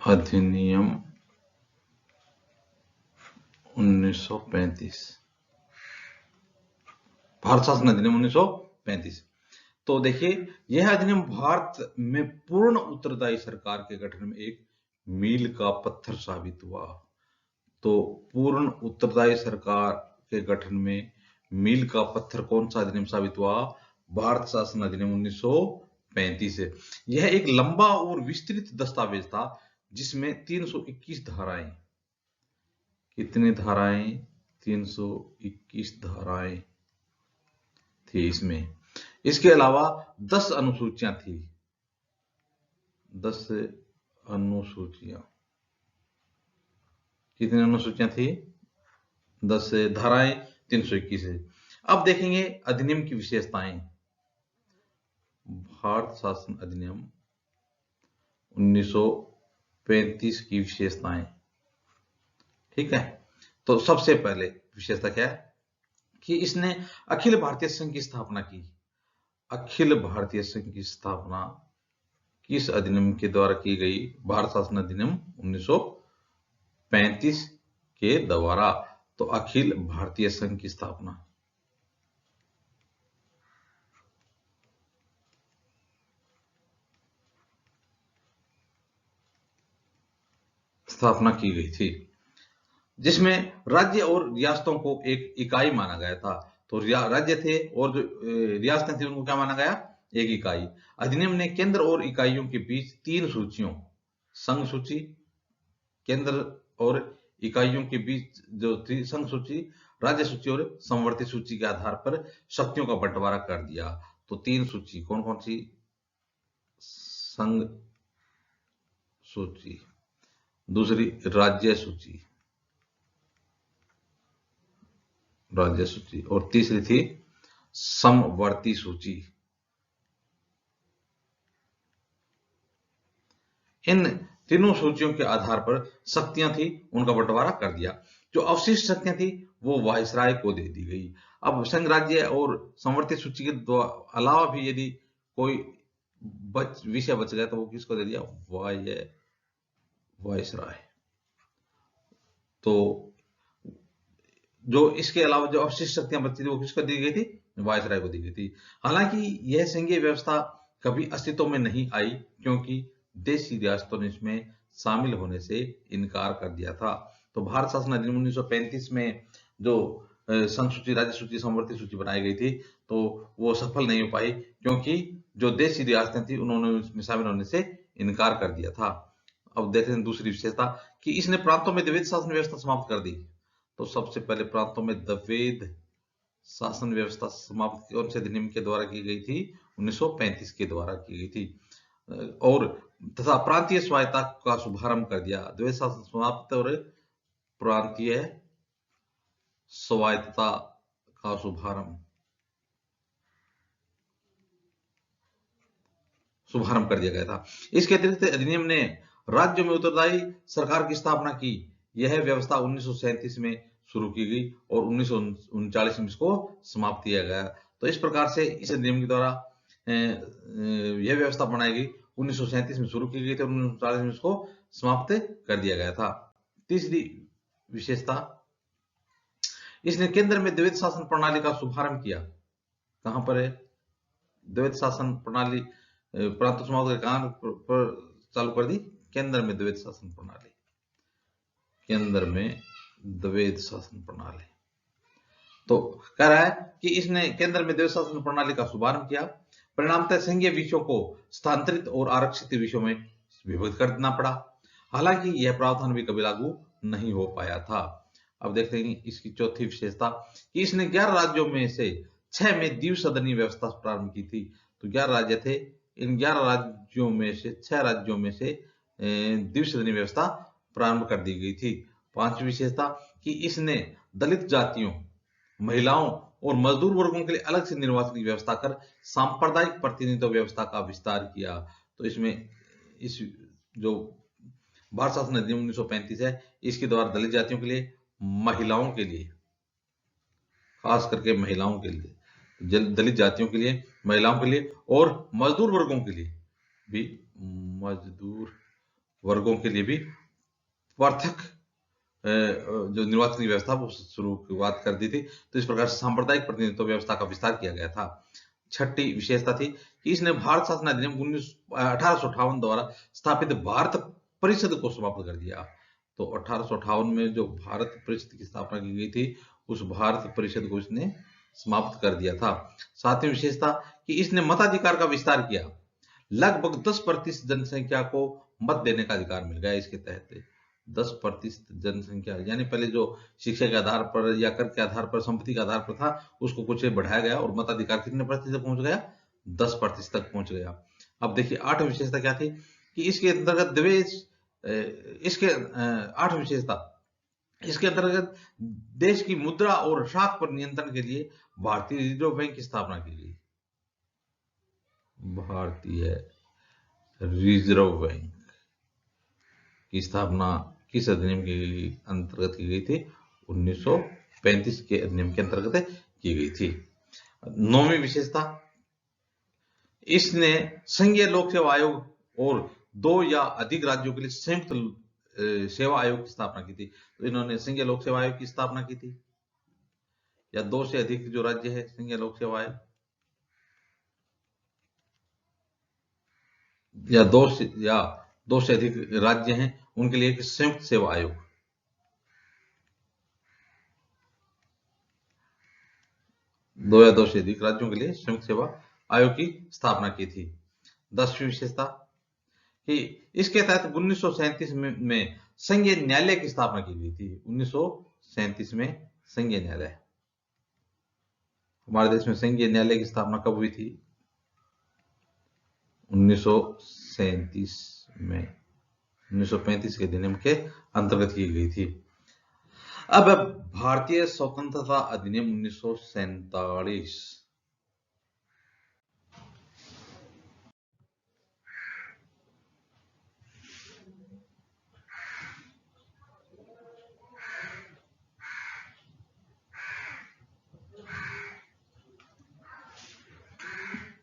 अधिनियम 1935। भारत शासन अधिनियम 1935। तो देखिए, यह अधिनियम भारत में पूर्ण उत्तरदायी सरकार के गठन में एक मील का पत्थर साबित हुआ। तो पूर्ण उत्तरदायी सरकार के गठन में मील का पत्थर कौन सा अधिनियम साबित हुआ? भारत शासन अधिनियम 1935 है। यह एक लंबा और विस्तृत दस्तावेज था जिसमें 321 धाराएं, कितनी धाराएं? 321 धाराएं थी इसमें। इसके अलावा 10 अनुसूचियां थी, 10 अनुसूचियां। कितनी अनुसूचियां थी? 10 धाराएं 321 है। अब देखेंगे अधिनियम की विशेषताएं। भारत शासन अधिनियम 1935 की विशेषताएं, ठीक है। तो सबसे पहले विशेषता क्या है कि इसने अखिल भारतीय संघ की स्थापना की। अखिल भारतीय संघ की स्थापना किस अधिनियम के द्वारा की गई? भारत शासन अधिनियम 1935 के द्वारा। तो अखिल भारतीय संघ की स्थापना की गई थी, जिसमें राज्य और रियासतों को एक इकाई माना गया था। तो राज्य थे और जो रियासतें थी उनको क्या माना गया? एक इकाई। अधिनियम ने केंद्र और इकाइयों के बीच 3 सूचियों, संघ सूची, केंद्र और इकाइयों के बीच जो थी संघ सूची, राज्य सूची और समवर्ती सूची के आधार पर शक्तियों का बंटवारा कर दिया। तो 3 सूची कौन कौन सी? संघ सूची, दूसरी राज्य सूची, और तीसरी थी समवर्ती सूची। इन तीनों सूचियों के आधार पर शक्तियां थी, उनका बंटवारा कर दिया। जो अवशिष्ट शक्तियां थी वो वायसराय को दे दी गई। अब संघ राज्य और समवर्ती सूची के अलावा भी यदि कोई विषय बच गया तो वो किसको दे दिया? वायसराय। तो जो इसके अलावा जो अवशिष्ट शक्तियां बची थी वो किसको दी गई थी? वायसराय को दी गई थी। हालांकि यह संघीय व्यवस्था कभी अस्तित्व में नहीं आई क्योंकि देशी रियासतों ने इसमें शामिल होने से इनकार कर दिया था। तो भारत शासन अधिनियम 1935 में जो संघ सूची, राज्य सूची, समवर्ती सूची बनाई गई थी तो वो सफल नहीं हो पाई क्योंकि जो देशी रियासतें थी उन्होंने इसमें शामिल होने से इनकार कर दिया था। अब देखते हैं दूसरी विशेषता कि इसने प्रांतों में द्वैध शासन व्यवस्था समाप्त कर दी। तो सबसे पहले प्रांतों में द्वैध शासन व्यवस्था समाप्त कौन से अधिनियम के द्वारा की गई थी? 1935 के द्वारा की गई थी। और तथा प्रांतीय स्वायत्तता का शुभारंभ कर दिया। द्वैध शासन समाप्त और प्रांतीय स्वायत्तता का शुभारंभ कर दिया गया था। इसके अतिरिक्त अधिनियम ने राज्यों में उत्तरदायी सरकार की स्थापना की। यह व्यवस्था 1937 में शुरू की गई और 1939 में इसको समाप्त किया गया। तो इस प्रकार से इस अधिनियम के द्वारा यह व्यवस्था बनाई गई। 1937 में शुरू की गई थी और 1939 में इसको समाप्त कर दिया गया था। तीसरी विशेषता, इसने केंद्र में द्वैध शासन प्रणाली का शुभारंभ किया। कहां पर है? द्वैध शासन प्रणाली प्रांत समाप्त के कारण पर चालू कर दी। केंद्र में द्वैध शासन प्रणाली, केंद्र में द्वैध शासन प्रणाली। तो कह रहा है कि इसने केंद्र में द्वैध शासन प्रणाली का शुभारंभ किया। परिणामतः संघीय विषयों को स्थानांतरित और आरक्षित विषयों में विभक्त कर देना पड़ा। हालांकि यह प्रावधान भी कभी लागू नहीं हो पाया था। अब देखते हैं इसकी चौथी विशेषता कि इसने 11 राज्यों में से 6 में द्विसदनीय व्यवस्था प्रारंभ की थी। तो 11 राज्य थे, इन 11 राज्यों में से 6 राज्यों में से द्विसदनीय व्यवस्था प्रारंभ कर दी गई थी। पांचवी विशेषता कि इसने दलित जातियों, महिलाओं और मजदूर वर्गों के लिए अलग से निर्वाचन की व्यवस्था कर सांप्रदायिक प्रतिनिधित्व व्यवस्था का विस्तार किया। तो इसमें इस जो भारत शासन अधिनियम 1935 है, इसके द्वारा दलित जातियों के लिए, महिलाओं के लिए, खास करके महिलाओं के लिए, दलित जातियों के लिए, महिलाओं के लिए और मजदूर वर्गों के लिए भी, मजदूर वर्गों के लिए भी पृथक जो निर्वाचन की व्यवस्था वो शुरुआत कर दी थी। तो इस प्रकार से सांप्रदायिक प्रतिनिधित्व व्यवस्था का विस्तार किया गया था। छठी विशेषता थी कि इसने भारत शासन अधिनियम 1858 द्वारा स्थापित भारत परिषद को समाप्त कर दिया। तो 1858 में जो भारत परिषद की स्थापना की गई थी, उस भारत परिषद को इसने समाप्त कर दिया था। सातवीं विशेषता कि इसने मताधिकार का विस्तार किया। लगभग 10% जनसंख्या को मत देने का अधिकार मिल गया इसके तहत। 10% जनसंख्या, यानी पहले जो शिक्षा के आधार पर या कर के आधार पर, संपत्ति के आधार पर था, उसको कुछ बढ़ाया गया और मताधिकार कितने प्रतिशत तक पहुंच गया? 10% तक पहुंच गया। अब देखिए आठवीं विशेषता क्या थी कि इसके अंतर्गत आठवीं विशेषता, इसके अंतर्गत देश की मुद्रा और शाख पर नियंत्रण के लिए भारतीय रिजर्व बैंक की स्थापना की गई। भारतीय रिजर्व बैंक की स्थापना किस अधिनियम के अंतर्गत की गई थी? 1935 के अधिनियम के अंतर्गत की गई थी। नौवीं विशेषता, इसने संघीय लोक सेवा आयोग और 2 या अधिक राज्यों के लिए संयुक्त सेवा आयोग की स्थापना की थी। तो इन्होंने संघीय लोक सेवा आयोग की स्थापना की थी, या 2 से अधिक जो राज्य है संघीय लोक सेवा आयोग, या 2 से अधिक राज्य हैं उनके लिए एक संयुक्त सेवा आयोग। 2 या 2 से अधिक राज्यों के लिए संयुक्त सेवा आयोग की स्थापना की थी। 10वीं विशेषता कि इसके तहत 1937 में संघीय न्यायालय की स्थापना की गई थी। 1937 में संघीय न्यायालय, हमारे देश में संघीय न्यायालय की स्थापना कब हुई थी? 1937 में, 1935 के अधिनियम के अंतर्गत की गई थी। अब भारतीय स्वतंत्रता अधिनियम 1947।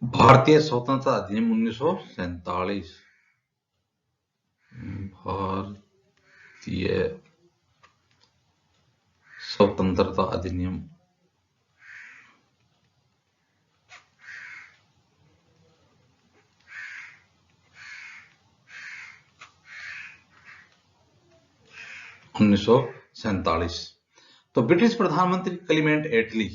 भारतीय स्वतंत्रता अधिनियम 1947, भारतीय स्वतंत्रता अधिनियम 1947। तो ब्रिटिश प्रधानमंत्री क्लीमेंट एटली,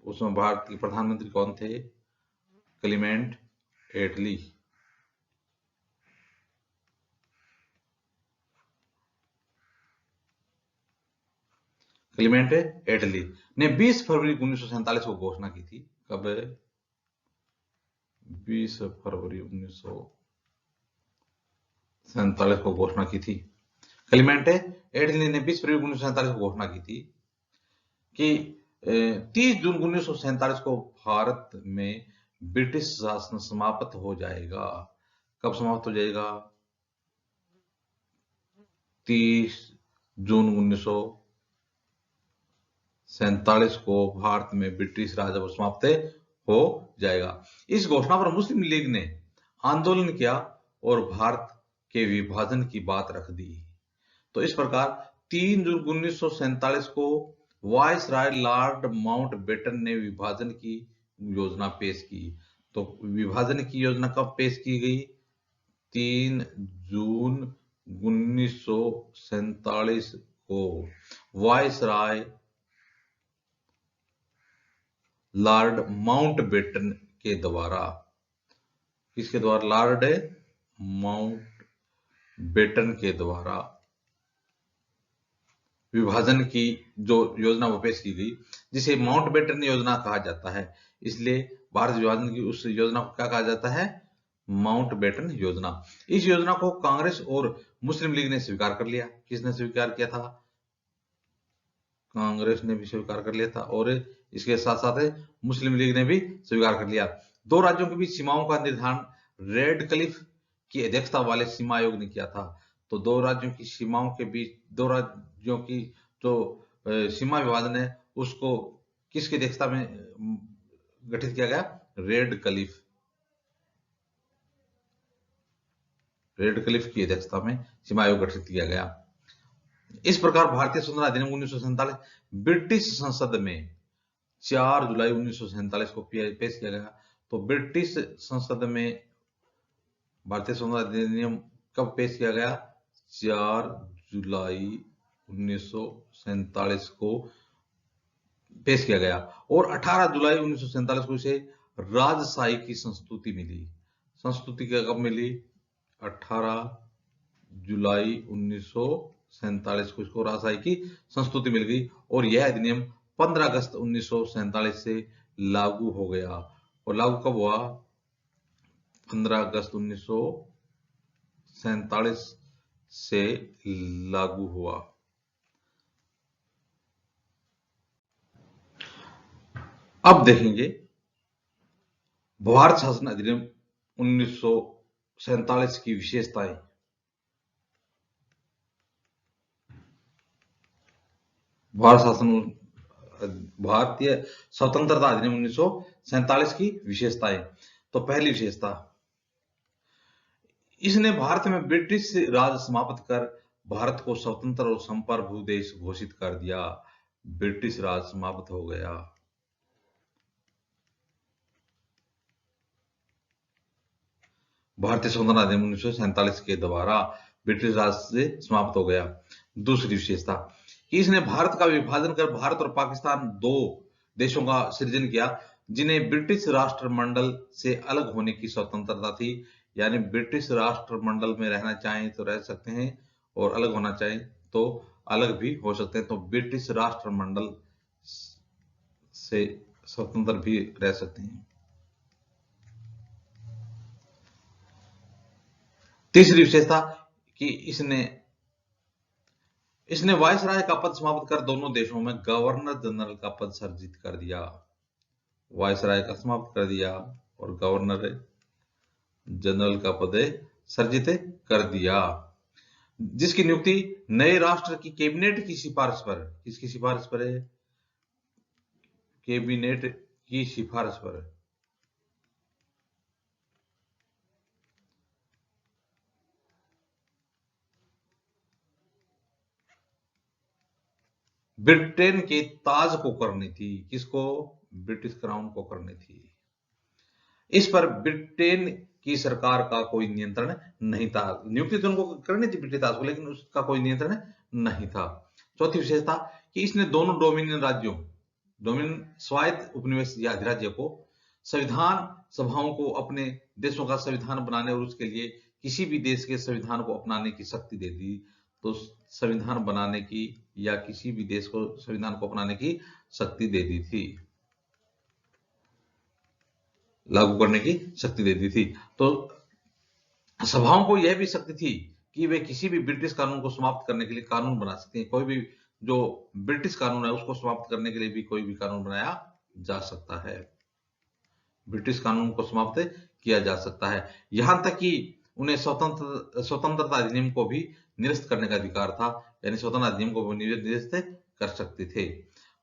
उसमें भारत के प्रधानमंत्री कौन थे? क्लीमेंट एटली। क्लीमेंट एटली ने 20 फरवरी 1947 को घोषणा की थी। कब? 20 फरवरी 1947 को घोषणा की थी। क्लीमेंट एटली ने 20 फरवरी 1947 को घोषणा की थी कि 30 जून 1947 को भारत में ब्रिटिश शासन समाप्त हो जाएगा। कब समाप्त हो जाएगा? 30 जून 1947 को भारत में ब्रिटिश राज अब समाप्त हो जाएगा। इस घोषणा पर मुस्लिम लीग ने आंदोलन किया और भारत के विभाजन की बात रख दी। तो इस प्रकार 3 जून 1947 को वायसराय लॉर्ड माउंटबेटन ने विभाजन की योजना पेश की। तो विभाजन की योजना कब पेश की गई? 3 जून 1947 को वायसराय लॉर्ड माउंटबेटन के द्वारा, किसके द्वारा? लॉर्ड माउंटबेटन के द्वारा विभाजन की जो योजना वो पेश की गई, जिसे माउंटबेटन योजना कहा जाता है। इसलिए भारत विभाजन की उस योजना को क्या कहा जाता है? माउंटबेटन योजना। इस योजना को कांग्रेस और मुस्लिम लीग ने स्वीकार कर लिया। किसने स्वीकार किया था? कांग्रेस ने भी स्वीकार कर लिया था और इसके साथ साथ मुस्लिम लीग ने भी स्वीकार कर लिया। दो राज्यों के बीच सीमाओं का निर्धारण रेड क्लिफ की अध्यक्षता वाले सीमा आयोग ने किया था। तो दो राज्यों की सीमाओं के बीच, दो राज्यों की जो सीमा विवादन है उसको किसकी अध्यक्षता में गठित किया गया? रेड क्लिफ की अध्यक्षता में सीमा आयोग गठित किया गया। इस प्रकार भारतीय स्वतंत्रता अधिनियम 1947 ब्रिटिश संसद में 4 जुलाई 1947 को पेश किया गया। तो ब्रिटिश संसद में भारतीय स्वतंत्रता अधिनियम कब पेश किया गया? 4 जुलाई 1947 को पेश किया गया और 18 जुलाई 1947 को इसे राजशाही की संस्तुति मिली। संस्तुति कब मिली? 18 जुलाई 1947 को इसको राजशाही की संस्तुति मिल गई और यह अधिनियम 15 अगस्त 1947 से लागू हो गया। और लागू कब हुआ? 15 अगस्त 1947 से लागू हुआ। अब देखेंगे भारत शासन अधिनियम 1947 की विशेषताएं। भारतीय स्वतंत्रता अधिनियम 1947 की विशेषताएं। तो पहली विशेषता, इसने भारत में ब्रिटिश राज समाप्त कर भारत को स्वतंत्र और संप्रभु देश घोषित कर दिया। ब्रिटिश राज समाप्त हो गया। भारतीय स्वतंत्रता अधिनियम 1947 के द्वारा ब्रिटिश राज से समाप्त हो गया। दूसरी विशेषता कि इसने भारत का विभाजन कर भारत और पाकिस्तान दो देशों का सृजन किया जिन्हें ब्रिटिश राष्ट्रमंडल से अलग होने की स्वतंत्रता थी। यानी ब्रिटिश राष्ट्रमंडल में रहना चाहें तो रह सकते हैं और अलग होना चाहें तो अलग भी हो सकते हैं। तो ब्रिटिश राष्ट्रमंडल से स्वतंत्र भी रह सकते हैं। तीसरी विशेषता कि इसने वायसराय का पद समाप्त कर दोनों देशों में गवर्नर जनरल का पद सर्जित कर दिया। वायसराय का समाप्त कर दिया और गवर्नर जनरल का पद सर्जित कर दिया, जिसकी नियुक्ति नए राष्ट्र की कैबिनेट की सिफारिश पर, किसकी सिफारिश पर है? कैबिनेट की सिफारिश पर। ब्रिटेन के ताज को करनी थी। किसको? ब्रिटिश क्राउन को करनी थी। इस पर ब्रिटेन की सरकार का कोई नियंत्रण नहीं था। नियुक्ति तो उनको करनी थी ब्रिटिश ताज को, लेकिन उसका कोई नियंत्रण नहीं था। चौथी विशेषता कि इसने दोनों डोमिनियन राज्यों, डोमिनियन स्वायत्त उपनिवेश या अधिराज्य को संविधान सभाओं को अपने देशों का संविधान बनाने और उसके लिए किसी भी देश के संविधान को अपनाने की शक्ति दे दी। तो संविधान बनाने की या किसी भी देश को संविधान को अपनाने की शक्ति दे दी थी, लागू करने की शक्ति दे दी थी। तो सभाओं को यह भी शक्ति थी कि वे किसी भी ब्रिटिश कानून को समाप्त करने के लिए कानून बना सकते हैं। कोई भी जो ब्रिटिश कानून है उसको समाप्त करने के लिए भी कोई भी कानून बनाया जा सकता है। ब्रिटिश कानून को समाप्त किया जा सकता है। यहां तक कि उन्हें स्वतंत्रता अधिनियम को भी निरस्त करने का अधिकार था। यानी स्वतंत्रता अधिनियम को भी निरस्त कर सकते थे।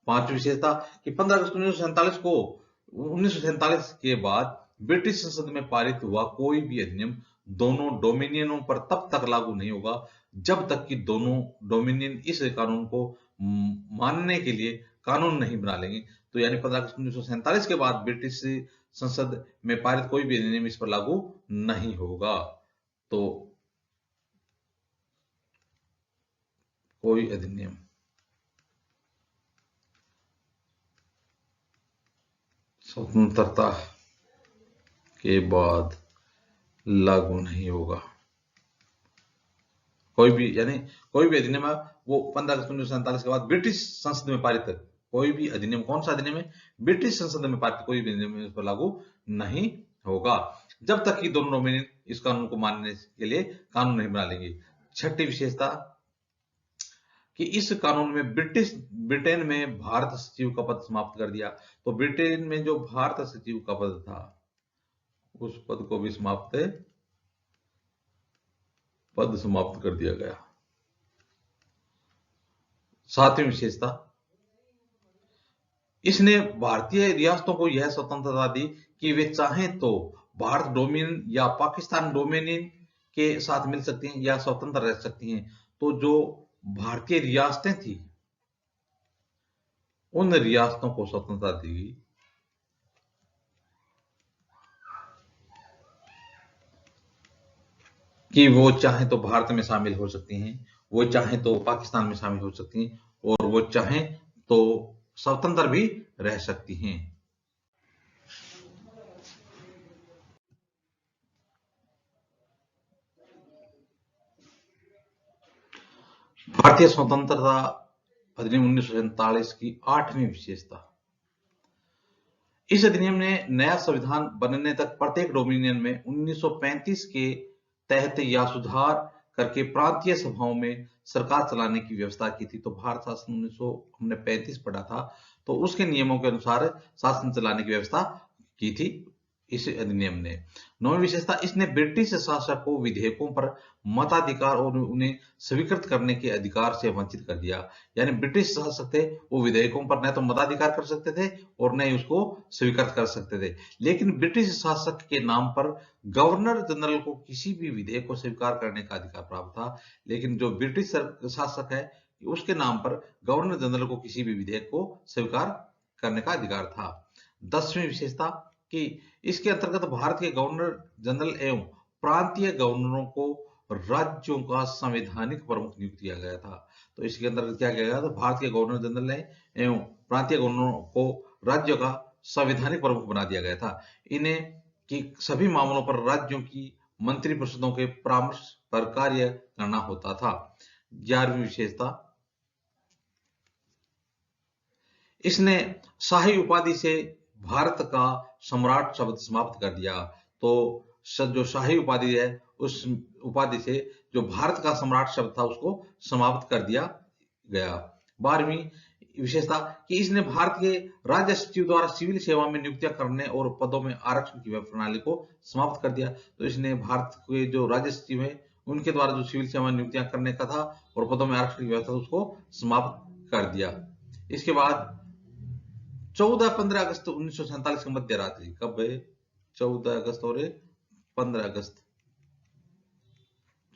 पांचवी विशेषता कि 15 अगस्त 1947 के बाद ब्रिटिश संसद में पारित हुआ कोई भी अधिनियम दोनों डोमिनियनों पर तब तक लागू नहीं होगा जब तक कि दोनों डोमिनियन इस कानून को मानने के लिए कानून नहीं बना लेंगे। तो यानी 15 अगस्त 1947 के बाद ब्रिटिश संसद में पारित कोई भी अधिनियम इस पर लागू नहीं होगा। तो कोई अधिनियम स्वतंत्रता के बाद लागू नहीं होगा। कोई भी, यानी कोई भी अधिनियम है वो 15 अगस्त 1947 के बाद ब्रिटिश संसद में पारित, कोई भी अधिनियम, कौन सा अधिनियम है? ब्रिटिश संसद में पारित कोई भी अधिनियम इस पर लागू नहीं होगा जब तक कि दोनों डोमिनियन इस कानून को मानने के लिए कानून नहीं बना लेंगे। छठी विशेषता कि इस कानून में ब्रिटेन में भारत सचिव का पद समाप्त कर दिया। तो ब्रिटेन में जो भारत सचिव का पद था उस पद को भी समाप्त कर दिया गया। सातवीं विशेषता, इसने भारतीय रियासतों को यह स्वतंत्रता दी कि वे चाहें तो भारत डोमिनियन या पाकिस्तान डोमिनियन के साथ मिल सकती हैं या स्वतंत्र रह सकती हैं। तो जो भारतीय रियासतें थी उन रियासतों को स्वतंत्रता दी गई कि वो चाहें तो भारत में शामिल हो सकती हैं, वो चाहें तो पाकिस्तान में शामिल हो सकती हैं और वो चाहें तो स्वतंत्र भी रह सकती हैं। भारतीय स्वतंत्रता अधिनियम 1947 की 8वीं विशेषता, इस अधिनियम ने नया संविधान बनने तक प्रत्येक डोमिनियन में 1935 के तहत या सुधार करके प्रांतीय सभाओं में सरकार चलाने की व्यवस्था की थी। तो भारत शासन 1935 पढ़ा था, तो उसके नियमों के अनुसार शासन चलाने की व्यवस्था की थी इस अधिनियम ने। 9वीं विशेषता, इसने ब्रिटिश शासक को विधेयकों पर मताधिकार और उन्हें स्वीकृत करने के अधिकार से वंचित कर दिया। यानी ब्रिटिश शासक थे, वो विधेयकों पर न तो मताधिकार कर सकते थे और न ही उसको स्वीकृत कर सकते थे। लेकिन ब्रिटिश शासक के नाम पर गवर्नर जनरल को किसी भी विधेयक को स्वीकार करने का अधिकार प्राप्त था। लेकिन जो ब्रिटिश शासक है उसके नाम पर गवर्नर जनरल को किसी भी विधेयक को स्वीकार करने का अधिकार था। 10वीं विशेषता कि इसके अंतर्गत भारत के गवर्नर जनरल एवं प्रांतीय गवर्नरों को राज्यों का संवैधानिक प्रमुख नियुक्त किया गया था। तो इसके अंतर्गत क्या किया गया, तो भारत के गवर्नर जनरल एवं प्रांतीय गवर्नरों को राज्यों का संवैधानिक प्रमुख बना दिया गया था। इन्हें कि सभी मामलों पर राज्यों की मंत्रिपरिषदों के परामर्श पर कार्य करना होता था। 11वीं विशेषता, इसने शाही उपाधि से भारत का सम्राट शब्द समाप्त कर दिया। तो जो शाही उपाधि है उस उपाधि से जो भारत का सम्राट शब्द था उसको समाप्त कर दिया गया। 12वीं विशेषता कि इसने भारत के राज्य सचिव द्वारा सिविल सेवा में नियुक्तियां करने और पदों में आरक्षण की प्रणाली को समाप्त कर दिया। तो इसने भारत के जो राज्य सचिव है उनके द्वारा जो सिविल सेवा नियुक्तियां करने का था और पदों में आरक्षण की व्यवस्था उसको समाप्त कर दिया। इसके बाद 14-15 अगस्त 1947 की मध्य रात्रि, कब है 14 अगस्त और 15 अगस्त,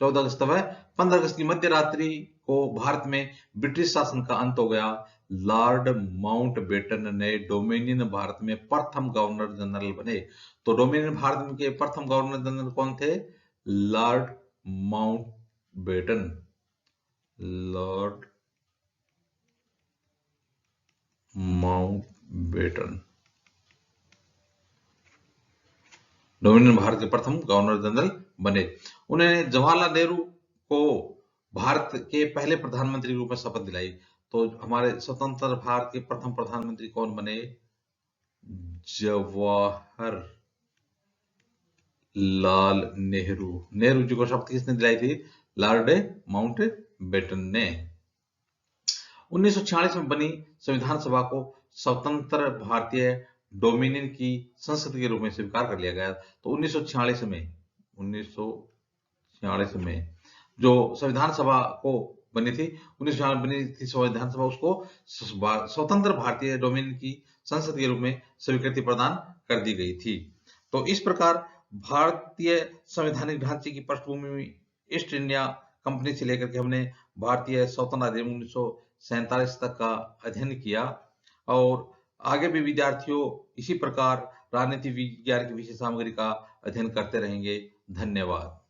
14 अगस्त तब है, 15 अगस्त की मध्य रात्रि को भारत में ब्रिटिश शासन का अंत हो गया। लॉर्ड माउंटबेटन ने डोमिनियन भारत में प्रथम गवर्नर जनरल बने। तो डोमिनियन भारत के प्रथम गवर्नर जनरल कौन थे, Lord Mountbatten. Lord Mountbatten dominion Bharat के प्रथम गवर्नर जनरल बने। उन्होंने जवाहरलाल नेहरू को भारत के पहले प्रधानमंत्री के रूप में शपथ दिलाई। तो हमारे स्वतंत्र भारत के प्रथम प्रधानमंत्री कौन बने, जवाहरलाल नेहरू। नेहरू जी को शपथ किसने दिलाई थी, लॉर्ड माउंटबेटन ने। 1946 में बनी संविधान सभा को स्वतंत्र भारतीय डोमिनियन की संसद के रूप में स्वीकार कर लिया गया। तो 1946 में जो संविधान सभा को बनी थी 1946 बनी थी संविधान सभा, उसको स्वतंत्र भारतीय डोमिनियन की संसद के रूप में स्वीकृति प्रदान कर दी गई थी। तो इस प्रकार भारतीय संवैधानिक ढांचे की पृष्ठभूमि में ईस्ट इंडिया कंपनी से लेकर के हमने भारतीय स्वतंत्रता अधिनियम 1947 तक का अध्ययन किया और आगे भी विद्यार्थियों इसी प्रकार राजनीति विज्ञान की विषय सामग्री का अध्ययन करते रहेंगे। धन्यवाद।